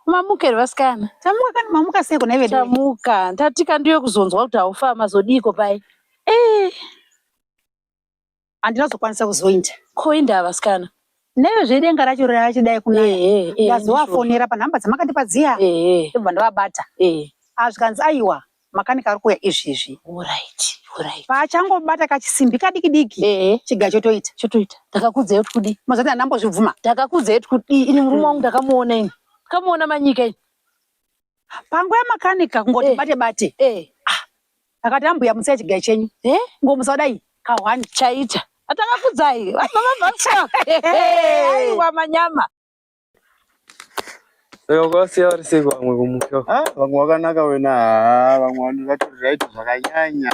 Mamuke vasikana. Tamuka kani mamuka seko na iwe. Tamuka. Ndatika ndiyo kuzonzwa kuti aufa mazodiko pai. Andinazokwanisa kuzoinda. Koinda vasikana. Neyo zvedenga racho rachidai kunaya. Ndazowafonera panhamba dzamakandipadziya. Ndobva ndavabata. Azvikanzi aiwa makanika ari kuuya izvizvi. Alright. Pachangobata kachisimbi kadiki. Chiga chotoita. Ndakakudza kuti kudi. Mazati andambozvibvuma. Ndakakudza kuti kudi ini murume wangu ndakamuona ini. Kamuona manyika ini. Panguva yamakanika kungoti bate. Akati ambuya musaya chigayo chenyu. Ngomusa dai kahwani chaita. Atakakudzai. Vamabva. Aiwa manyama. Ukasiya uri sei vamwe kumuka? Vamwe wakanaka wena, vamwe vanoti zvakanyanya.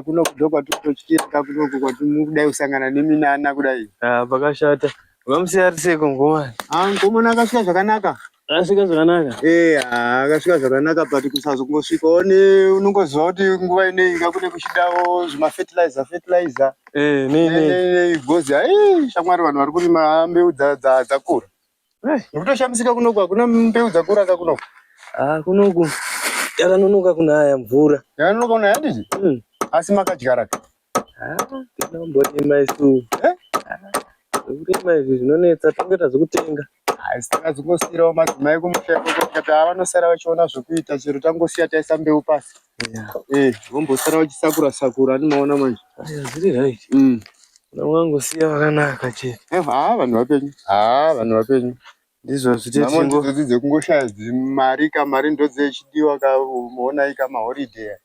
Kuno kudhokwa tochirika kuno kwatimudai kusangana neminana kudai. Pakashata. Vamusiya uri sei kungomani? Ngomana akasvika zvakanaka. Asvika zvakanaka? Akasvika zvakanaka but kusazongosvikawo unongoziva kuti nguva inei kune kuchidawo zvima-fertilizer. Gozi shamwari vanhu vari kurima mbeu dzakura. Nekutoshamisika kunoku hakuna mbeu dzakura kakunoku. Kunoku yakanonoka kunaya mvura. Yakanonoka kunaya handiti? Asi makadyara ka? Tinomborima isu. Kurima izvi zvinonetsa tongeta zvokutenga. Takazongosiyirawo madzimai kumusha kuti vanosara vachiona zvokuita chero tangosiya taisa mbeu pasi. Vombosara vachisakura animaona manje. Zviri right. Unongosiya vakanaka chete. Vanhu vapenyu. Ndizvo zvitechingo. Dzidze kungoshaya mari ndodzechidiwa kamuona ika maholiday.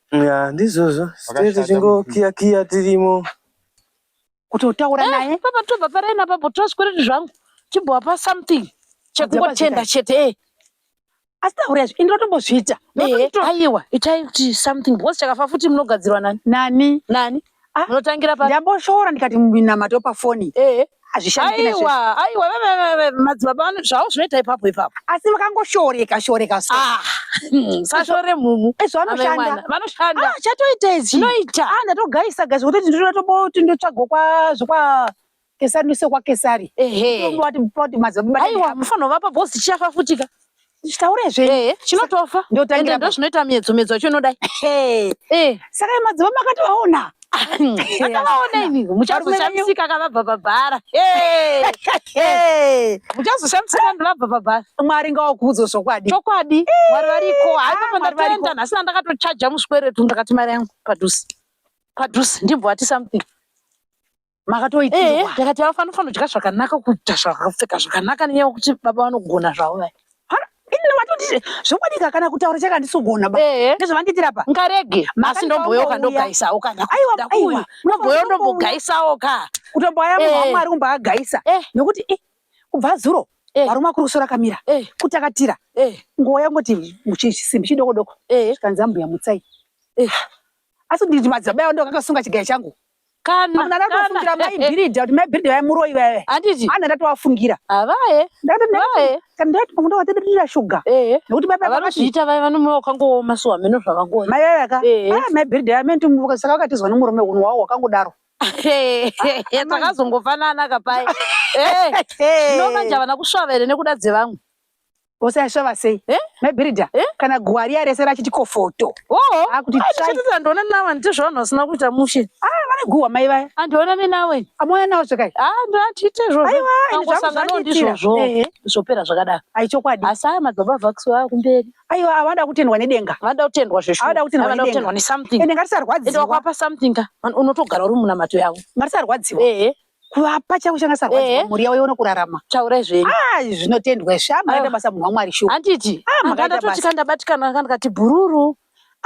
Ndizvozvo. Tete chingo kiya tirimo. Kutotaura naye. Papa tobva paraina papo toswera zvangu. Chibva pa something. Chekungotenda chete. Asi taura izvi ndinotombozviita. Aiwa itai kuti something because chakafa futi munogadzirwa nani? Nani? Munotangira pa. Ndamboshora ndikati munamato pafoni. Azvishandiki nazvo. Aiwa madzibaba zvavo zvinoita ipapo. Asi vakangoshoreka so. Sashore mumu. Zvanoshanda. Vanoshanda. Chatoita izvi. Zvinoita. Ndatogaisa gazi kuti ndinotomboti ndotsvagwa zvokwa Kesari nisekwa Kesari. Ndoti madzibaba. Aiwa mufano vapa boss chichafa futika. Chitaurezve. Chinotofa. Ende ndozvinoita medzo chinodai. Saka madzibaba makatovaona. Atavaona ini muchazoshamsika kavabva pabhara. Muchazoshamsika ndivabva pabhara. Mwari ngawakuudze zvokwadi. Chokwadi. Mwari variko. Haipa ndatenda nhasi ndakatochaja musikweretu ndakati mari yangu padhuze ndimbovati something. Makatoitirwa. Ndakati vanofana kudya zvakanaka, kuita zvakapfeka zvakanaka nenyaya yekuti baba vanogona zvavo vai. Ini matoti zvokwadika kana kutaura chakandisogona ba. Ndezvavanditira pa. Ngarege. Asi ndomboyoka ndogaisawo kana. Aiwa. Ndomboyondombogaisawo ka. Kutomboya munhu waMwari kumbaagaisa. Nekuti kubva zuro varume kurusora kamira. Kutakatira. Ngoya ngoti muchisimbi chidoko. Zvikanzi ambuya mutsai. Asi nditi madzibaba ndo akasunga chigayo changu. Kana ndatofungira maibhiridha kuti maibhiridha vaimuroi vaive. Handiti. Ndatovafungira. Avaye. Kana ndati pamundo watedira shuga. Nekuti baba vanozviita vai vanomuya wakangooma suwa meno zvavangoona. Mai vaive ka. Maibhiridha vamenti saka vakatizwa nomurume unhu wavo wakangodaro. Takazongofanana kapai. Zvinomanja vana kusvava here nekuda dzevamwe. Vose asvava sei? Maibhiridha kana guwa riya rese rachitiko foto. Kuti tishitita ndona nawe ndizvona usina kuita mushe. Vane guwa mai vaya. Andiona nawe. Amoya nawo zvakai. Ndatiite izvozvo. Angosanganawo ndizvozvo. Zvopera zvakadaro. Chokwadi. Asi aya madzibaba vhakisiwa akumberi. Aiwa avada kutendwa nedenga. Vada kutendwa zveshu. Avada kutendwa nesomething. Ende ngatisarwadziwa. Ende wakwapa something ka. Unotogara uri munamato yavo. Ngatisarwadziwa. Kuvapa chako changasarwadziwa muri yavo ione kurarama. Taura zvenyu. Zvinotenderwa makaita basa munhu waMwari shuwa. Handiti. Ndakatoti kandabatikana kandikati bhururu.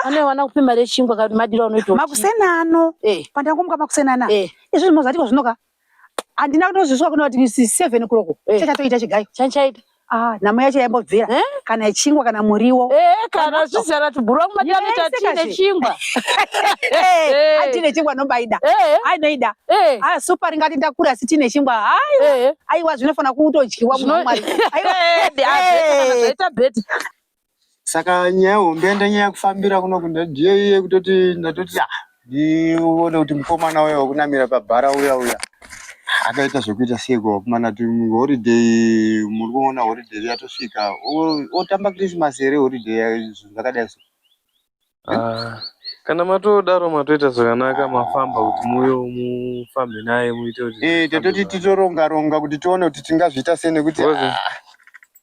Ane wana kupe mari yechingwa kuti madiro anoita. Makusena ano. Pandangomuka makusena ana. Izvi zvinozatika zvinoka. Handina kutozviswa kuno kuti 7 o'clock. Chachatoita chigayo. Chanchaita. Nhamo yacho yaimbobvira. Kana chingwa kana muriwo. Kana zvisara tubhuru wangu madanoita tine chingwa. Tine chingwa nombaida. Noida. Super ngati ndakura si tine chingwa. Aiwa zvinofana kutodyiwa munhu waMwari. Zvaita beti. Saka nyaya hombe nyaya yekufambira kuno ndiye kutoti ndatoti ndione kuti mukomana uyo kunamira pabhara uya. akaita zvekuita seko kumana kuti holiday muri kuona holiday yatosvika otamba Christmas here holiday zvakadai so. Kana matodaro matoita zvakanaka mafamba kuti muyo mufambe naye muite kuti tatoti titoronga ronga kuti tione kuti tingazviita sei nekuti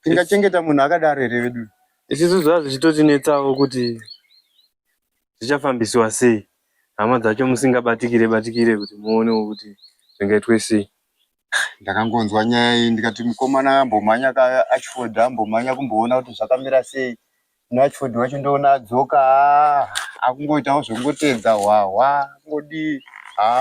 tingachengeta munhu akadaro here vedu. Isusu zvazvichitotinetsawo kuti zvichafambisiwa sei. Hama dzacho musingabatikire kuti muonewo kuti zvingaitwe sei. Ndakangonzwa nyaya iyi ndikati mukomana ambomhanya Ashford ambomhanya kumboona kuti zvakamira sei. Ashford wacho ndoona adzoka akungoitawo zvekungotedza hwahwa ngodi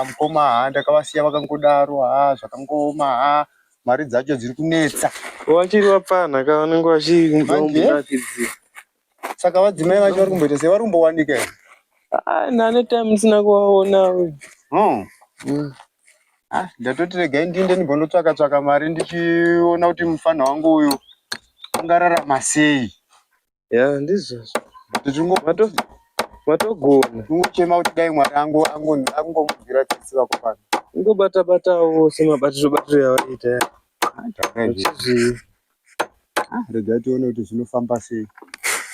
mukoma ndakavasiya vakangodaro zvakangoma mari dzacho dziri kunetsa. Wachiri wapfana kavanenge vachimunakidzira. Saka vadzimai vacho vari kumboita sei vari kumbowanika here? Nane time ndisina kuvaona. Ndatoti regai ndinde ndimbonotsvaka mari ndichiona kuti mufana wangu uyu ungararama sei. Ya ndizvozvo. Matogona. Tingochema kuti dai Mwari angomubvira tsitsi vako pano. Ungobata-batawo semabatiro yavaita. Regai tione kuti zvinofamba sei.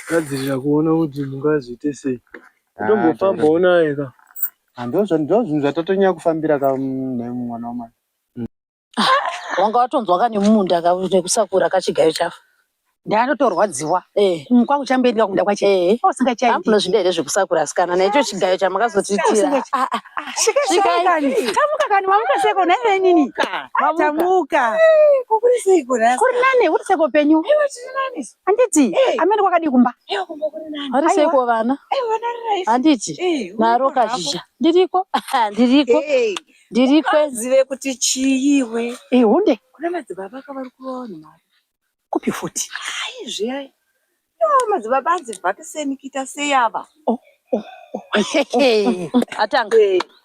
Gadzirira kuona kuti mungaziite sei. Tombofambawo naye ka. Ndozvinhu zvatatonyanya kufambira mwana wamai. Wanga watonzwa kane mumunda nekusakura kachigayo chafu. Ndanotorwadziwa. Kwangu chamboendera kumunda kwache. Usingachaiti. Ambuno zvidere zvekusakura sikana necho chigayo chamakazotitira. Shikani. Tamuka kani mamuka seko nene nini? Tamuka. Kuri seko rasa. Kuri nani uri seko penyu? Ewe tiri nani? Anditi. Amene kwakadi kumba. Ewe kumba kuri nani? Ari seko vana? Ewe nani? Anditi. Naro kazhizha. Ndiriko? Ndiriko. Ndiriko zive kuti chiyiwe. Hunde. Kuna madzibaba akavari kuona mari. Kupi futi. Zviyayi. Madzibaba anzi bhakiseni kita seyava. Atanga.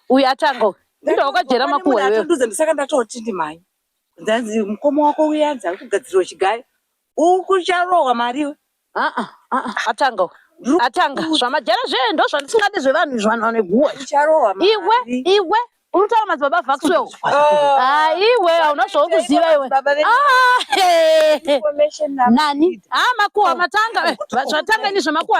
Uyu atanga. Ndio wakajera makuwa wewe. Nduze ndisaka ndatoti ndimai. Ndanzi mukomo wako uyanza kugadzirwa chigayo. Ukucharowa mariwe. Atanga. Zvamajera zvendo zvandisingadi zvevanhu izvana neguwa. Ucharowa mari. Iwe unotama madzibaba vhakuswewo. Iwe unozvokuziva iwe. Nani? Makuwa matanga. Zvatanga ini zvemakuwa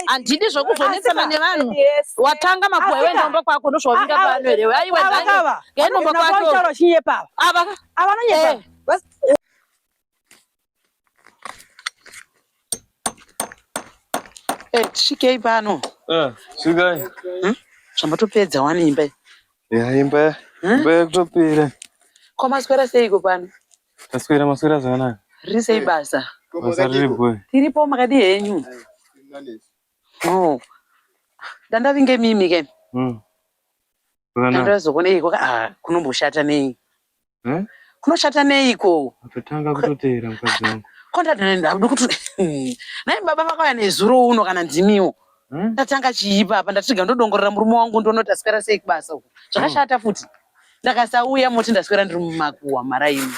handidi zvokuzonetsana nevanhu. Watanga makuwa iwe ndombo kwako ndozvovinga pano here. Aiwe dzange. Ngenombo kwako. Ava nonyepa. Tisvikei pano. Svikai. Zvamatopedza wani imba. Imba yakutopera. Kwamaswera seiko pano? Maswera zvakanaka. Riri sei basa? Basa riri bwe. Tiripo makadi henyu. Dandavinge mimi ke. Ndazokone iko kunomboshata nei? Kunoshata neiko? Atotanga kutotera mukadzi wangu. Ndada kuti nai baba vakauya nezuro uno kana ndimiwo. Ndatanga chiipa apa ndatiga ndodongorera murume wangu ndonoti aswera sei kubasa uko. Zvakashata futi. Ndakasauya moti ndaswera ndiri mumakuwa maraini.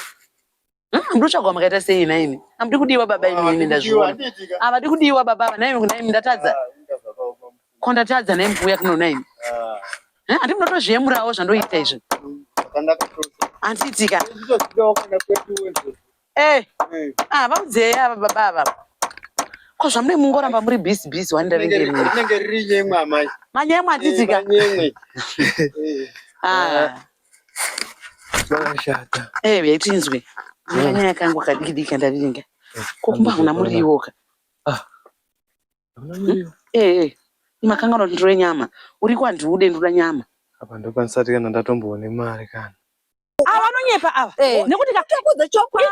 Ndochagwa makaita sei naini? Amudi kudiwa baba ini ndazviona. Avadi kudiwa baba naimi ndatadza. Kondatadza naimi kuya kuno naimi. Andi munotozviyemurawo zvandoita izvi. Antitika. Vauzeya baba. Ko zvamune mungoramba muri bisi wanda ringeri. Rinenge riri nyemwe amai. Manyemwe atitika. Nyemwe. Zvakashata. Yaitinzwe. Nyanya kangu kadikidika ndavinga. Kokumba una muriwoka. Imakangano ndore nyama. Uri kwandiude ndura nyama. Apa ndokwanisati kana ndatomboone mari kana. Avanonyepa ava. Nekuti kakudza chokwadi.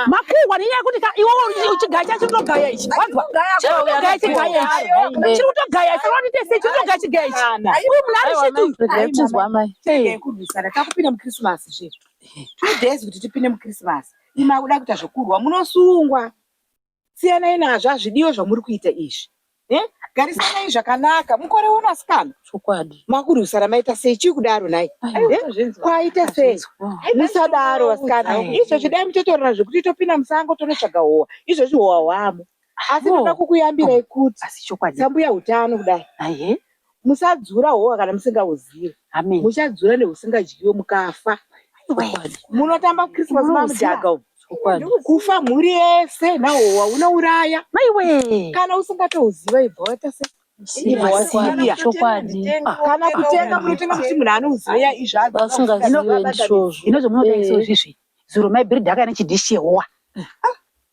Makuwa ninya kuti iwo uchigaya chitogaya ichi. Wazwa? Chitogaya chigaya ichi. Chitogaya chinotite sei chitogaya chigaya ichi. Uyu munhu ari chitu. Tizwa mai. Kudusana takupinda muKrismasi zvetu. 2 days kuti tipinde muKrismasi. Ima kuda kuita zvokurwa munosungwa. Siyanai nazvo azvidiyo zvamuri kuita izvi. Garisanai zvakanaka. Mukore uno asikana. Chokwadi. Makurusara maita sei chikudaro nai. Kwaita sei. Musadaro asikana. Izvozvi dai mutotorera zvekuti topinda musango tonotsvaga howa. Izvozvi howa hwamo. Asi ndoda kukuyambirai kuti sambuya utano kudai. Musadzura howa kana musingauzivi. Muchadzura neusingadyiwe mukafa. Munotamba Christmas mamudhaga kufa mhuri yese nahowa unouraya maiwe kana usingatoziva ibva waita se kana kutenga munotenga kuti munhu anoziva izvazvo zvomunoda izvozvizvi zuro maibhiridha akaina chidhishi chehowa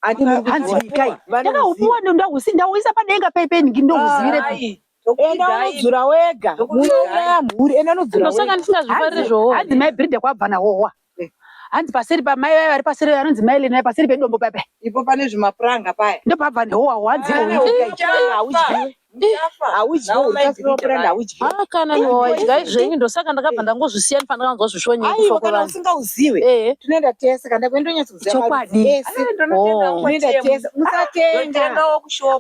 hanzi vikai ndakaupiwa ndauisa padenga paipeningi ndokuzivirepi enda unodzura wega munouraya mhuri enda unodzura wega hanzi maibhiridha kwabva nahowa hanzi paseri pamai vaya vari paseri anonzi mailena paseri pedombo papa ipo pane zvimapuranga paya ndopabva nehowa hanzi kana niwaidya zvenyu ndosaka ndakabva ndangozvisiya pandakanzwa zvishonye kana usingauzive tinoenda tese kana kwendonyatsoziva chokwadi unoenda tese musatenga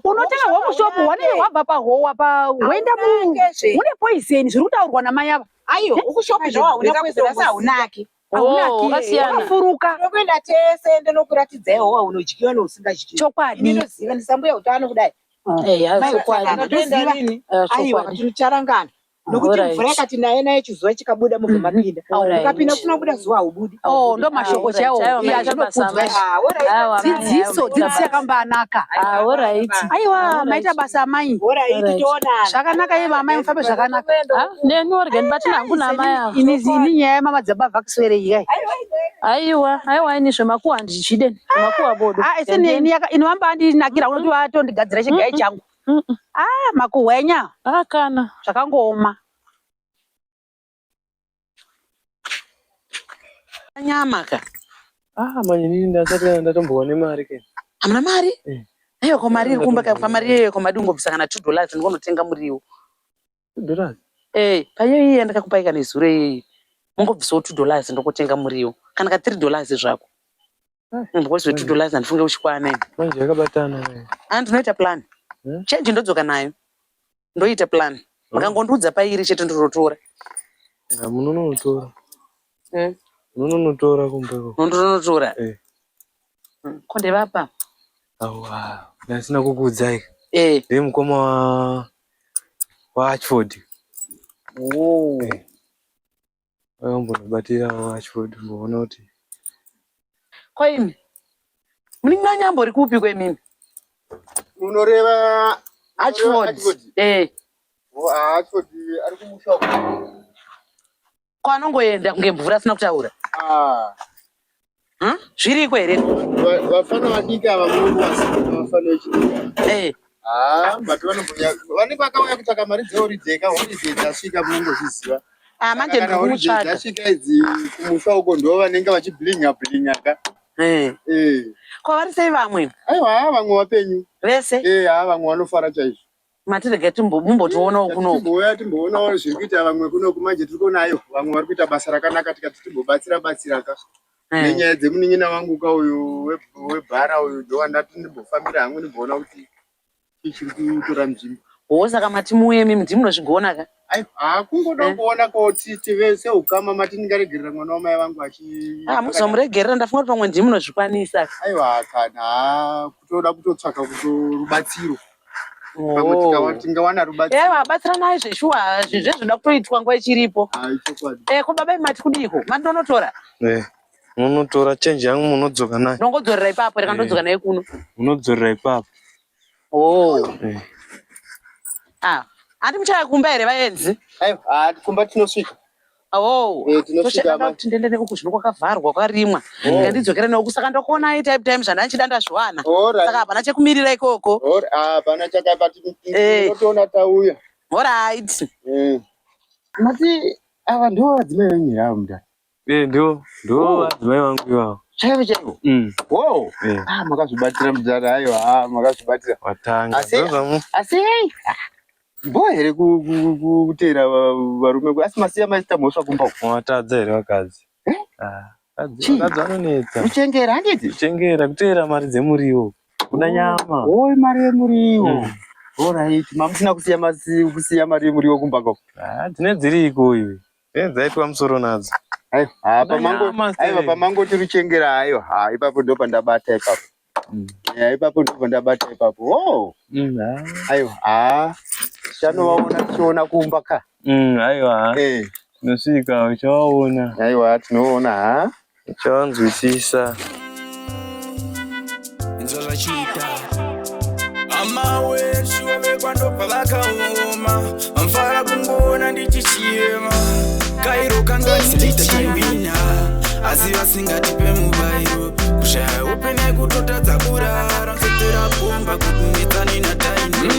unotenga hwokushopu wanenge wabva pahowa paenda mune poiseni zviri kutaurwa namai ava aiyo ukushopu zvawaunekakwezera saunaki wakafuruka nokuenda tese ndinokuratidzai howa unodyiwa neusingachidyi chokwadi ndinoziva ndisambuya utano kudai aiwa ticharangana nokuti mvura yakati naye naye chizuva chikabuda mubva mapinda ukapinda kuna kubuda zuva haubudi ndo mashoko chaiwo dzidziso yakambanaka aiwa maita basa amai zvakanaka iye amai mufambe zvakanaka nenorga ndibatina hangu naamai avo ini nyaya yamama dzabavhakiswerei aiwa ini zvemakuwa handichide zvemakuwa bodo inovamba andinakira unoti vatondigadzira chigai changu makuhwenya kana zvakangooma nyama ka manje nini ndasati ndatombowane mari ke hamuna mari aiwa ko mari iri kumba ka mari yeyo ko madingobvisa kana $2 ndikonotenga muriwo $2 payo iye ndakakupaika nezuro iye mungobvisawo $2 ndokutenga muriwo kana ka $3 zvako mbozi $2 handifunge uchikwana manje yakabatana ndinoita plan change ndodzoka nayo ndoita plan makangondiudza pairi chete ndorotora munonotora kumbeko ndonotora kondevapa awa ndasina kukuudzai ndiri mukoma waAchford akambondibatira waAchford mboona kuti koimi munenge manyambori kupi kwemimi unoreva Achford Achford ari kumusha kwanongoenda kunge mvura asina kutaura zviriko here vafana vadiki ava vafana vechidiki but vanenge vakauya kutsvaka mari dzehoridhey kaholiday dzasvika munongozviziva manje ndikutsvaga dzasvika idzi kumusha uko ndo vanenge vachibhilinga ka kwavari sei vamwe aiwa vamwe vapenyu vese vamwe vanofara chaizvo matirege mumbotionawo kuno timboonawo zviri kuita vamwe kunoku manje tiri kuonayo vamwe vari kuita basa rakanaka tikati timbobatsira nenyaya dzemunin'ina wangu kauyu webhara uyu ndowandati ndimbofambira hamwe ndimboona kuti ichiri kutora nzvimbo saka mati muemi ndimunozvigona ka kungoda kuona kuti tive seukama matingaregerera mwana wamai vangu muzomuregerera ndafunga kuti pamwe ndimunozvikwanisa aiwa kana kutoda kutotsvaka rubatsiro tingawana rubatsiro vabatsiranai zveshuwa zvezvoda kutoitwa nguva ichiripo ko baba mati kudiko mandonotora munotora change yangu munodzoka nayo ndongodzorera ipapo rekandodzoka naye kuno munodzorera ipapo handi muchaya kumba here vaenzi kumba tinosvika kuti ndendene uku zvino kwakavharwa kwarimwa ngandidzokera neuku saka ndokuonai time zvandanchida ndazviwana saka hapana chekumirira ikoko hapana chakapatinotoona tauya orit mati ava ndo vadzimai venyu here ava mundani ndo vadzimai vangu ivavo chaivo chaivo makazvibatira mudhara aiwa makazvibatira watanga asi mbo here kuteera varume asi masiya maita mhosva kumba watadza here vakadzi vakadzi vanonetsa kuchengera handiti kuchengera kuteera mari dzemuriwo kuda nyama mari yemuriwo orit mamusina kusiya mari yemuriwo kumbako dzine dziriko iwe dzaitwa musoro nadzo aiwa pamangoti ruchengera aiwa ipapo ndo pandabata ipapo ipapo ndo pandabata ipapo aiwa chanovaona tichiona kumba ka aiwa Nosvika uchawaona. Aiwa tinoona ha. Uchawanzwisisa. Nzola chita. Amawe shiwe kwando pavakaoma. Amfara kungona ndichichiyema. Kairo kangani ndichiwina. Asi vasingatipe mubairo. Kushaya upene kutotadza kurara. Msetera bomba kutunitani na taini.